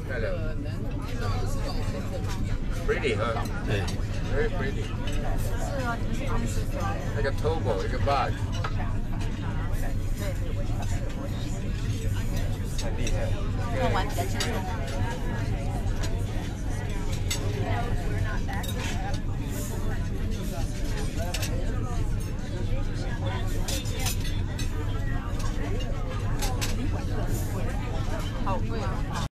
漂亮。Pretty 哈，对 ，very pretty。是哦，你们是公司的。那个 turbo， 一个 bug。很厉害。这样玩比较轻松。好贵啊！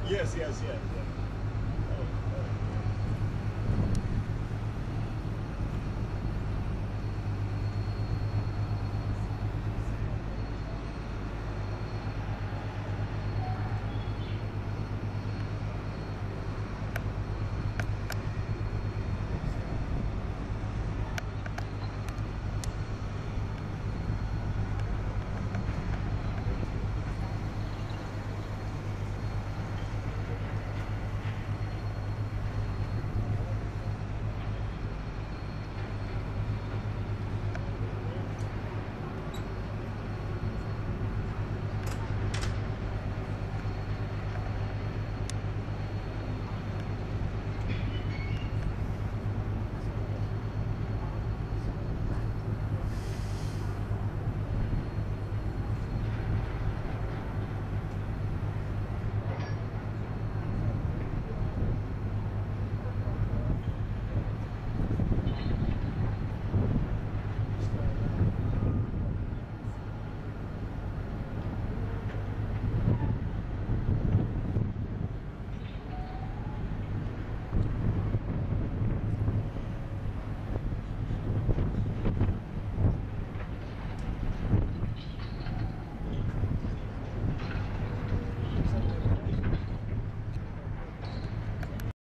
Yes, yes, yes.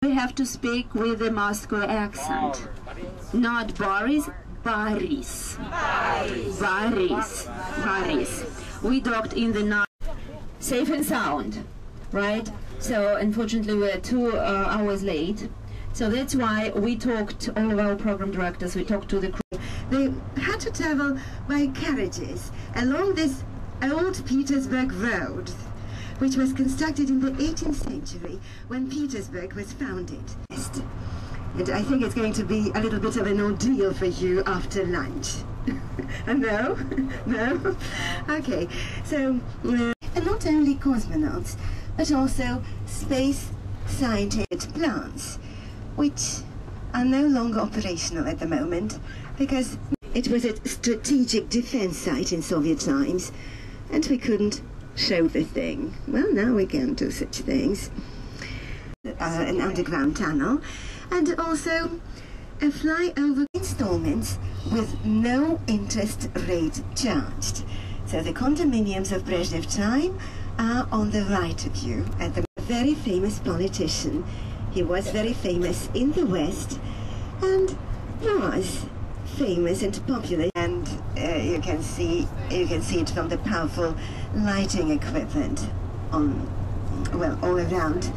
We have to speak with a Moscow accent. Not Boris, Boris. Boris. Boris. We docked in the night. Safe and sound, right? So unfortunately we're 2 hours late. So that's why we talked, all of our program directors, we talked to the crew. They had to travel by carriages along this old Petersburg road, which was constructed in the 18th century when Petersburg was founded. And I think it's going to be a little bit of an ordeal for you after lunch. No? No? Okay, so, and not only cosmonauts, but also space scientists plants, which are no longer operational at the moment because it was a strategic defense site in Soviet times and we couldn't show the thing. Well, now we can do such things. An underground tunnel and also a flyover installments with no interest rate charged. So the condominiums of Brezhnev time are on the right of you. And the very famous politician, he was very famous in the West and was famous and popular, and you can see it from the powerful lighting equipment on, well, all around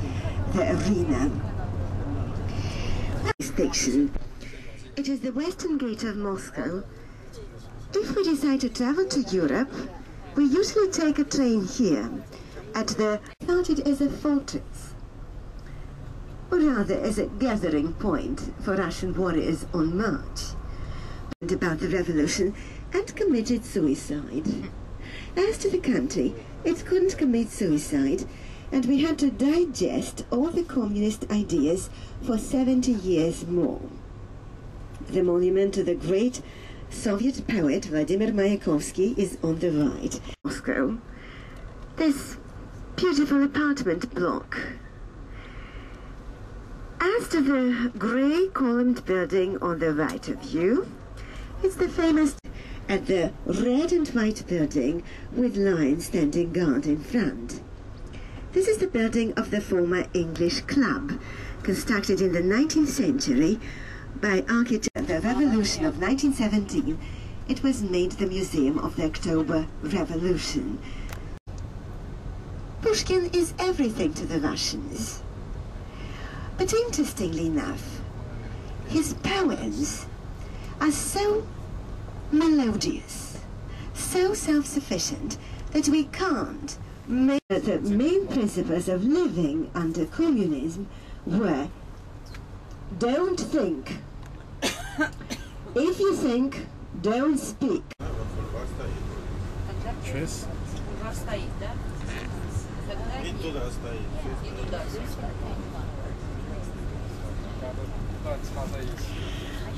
the arena. Station. It is the western gate of Moscow. If we decide to travel to Europe, we usually take a train here at the started as a fortress, or rather as a gathering point for Russian warriors on march, about the revolution and committed suicide. As to the country, it couldn't commit suicide, and we had to digest all the communist ideas for 70 years more. The monument to the great Soviet poet Vladimir Mayakovsky is on the right. Moscow. This beautiful apartment block. As to the grey columned building on the right of you, it's the famous at the red and white building with lions standing guard in front. This is the building of the former English club, constructed in the 19th century by architect. The Revolution of 1917, it was made the Museum of the October Revolution. Pushkin is everything to the Russians. But interestingly enough, his poems are so melodious, so self-sufficient, that we can't make the main principles of living under communism were: don't think. If you think, don't speak.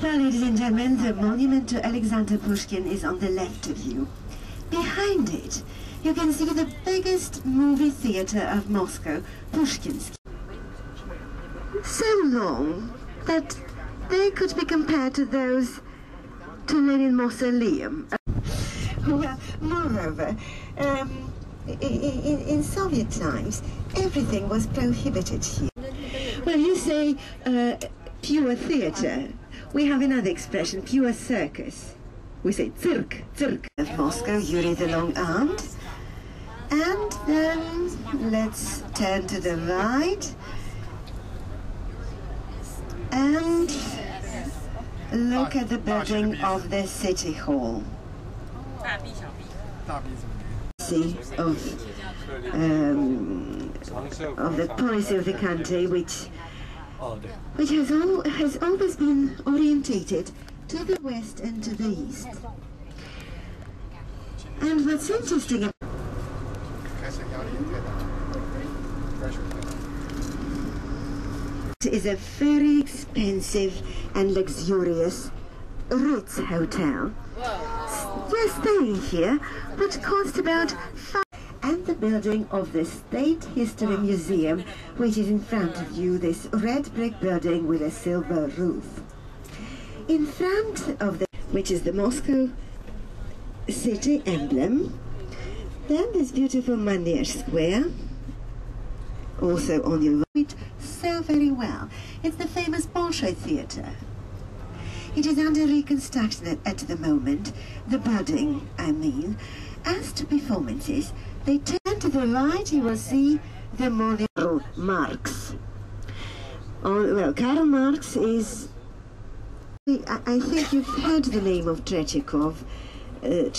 Well, ladies and gentlemen, the monument to Alexander Pushkin is on the left of you. Behind it, you can see the biggest movie theater of Moscow, Pushkinsky. So long that they could be compared to those to Lenin Mausoleum. Well, moreover, in Soviet times, everything was prohibited here. Well, you say pure theater. We have another expression, pure circus. We say cirque. Of Moscow, Yuri the Long-Armed. And then let's turn to the right and look at the building of the city hall. See of the policy of the country, which has always been orientated to the west and to the east. And what's interesting is a very expensive and luxurious Ritz hotel. We're staying here, which cost about $5. And the building of the State History Museum, which is in front of you, this red brick building with a silver roof. In front of which is the Moscow city emblem. Then this beautiful Mandir Square, also on your right, so very well. It's the famous Bolshoi Theatre. It is under reconstruction at the moment, the building, I mean. As to performances, they turn to the right, you will see the monument Karl Marx. Oh, well, Karl Marx is, I think you've heard the name of Tretyakov. Paul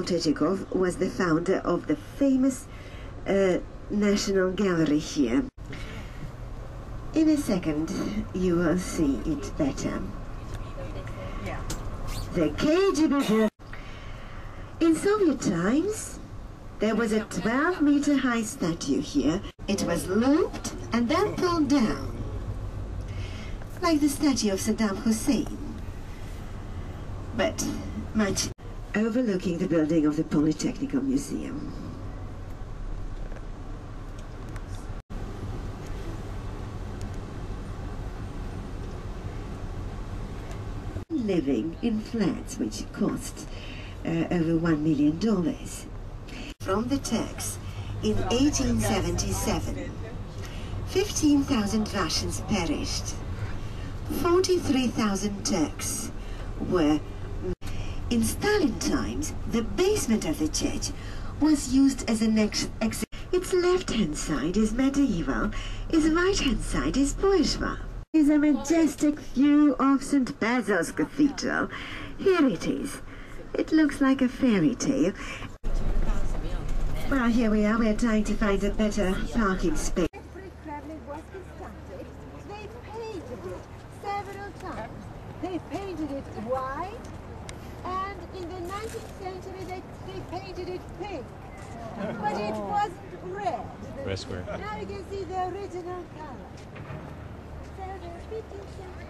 Tretyakov was the founder of the famous National Gallery here. In a second, you will see it better. The KGB. In Soviet times, there was a 12-meter high statue here. It was looped and then pulled down, like the statue of Saddam Hussein, but much overlooking the building of the Polytechnical Museum. Living in flats which cost over $1 million. From the Turks in 1877, 15,000 Russians perished. 43,000 Turks were. In Stalin times, the basement of the church was used as an exit. Its left-hand side is medieval, its right-hand side is bourgeois. It is a majestic view of St. Basil's Cathedral. Here it is. It looks like a fairy tale. Well, here we are. We're trying to find a better parking space. Kremlin was constructed. They painted it several times. They painted it white, and in the 19th century they painted it pink. But it wasn't red. Red square. Now you can see the original color. So the 15th century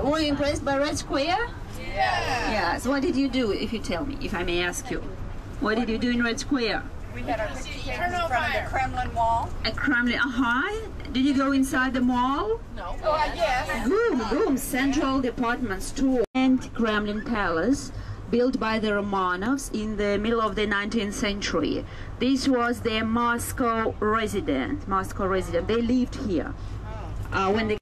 Were you impressed by Red Square? Yeah. Yeah. So what did you do, if you tell me, if I may ask you? What did you do in Red Square? We had our picture taken in front of the Kremlin Wall. At Kremlin, Did you go inside the mall? No. Oh, I guess. Boom, Central Department Store and Kremlin Palace, built by the Romanovs in the middle of the 19th century. This was their Moscow residence. They lived here. When they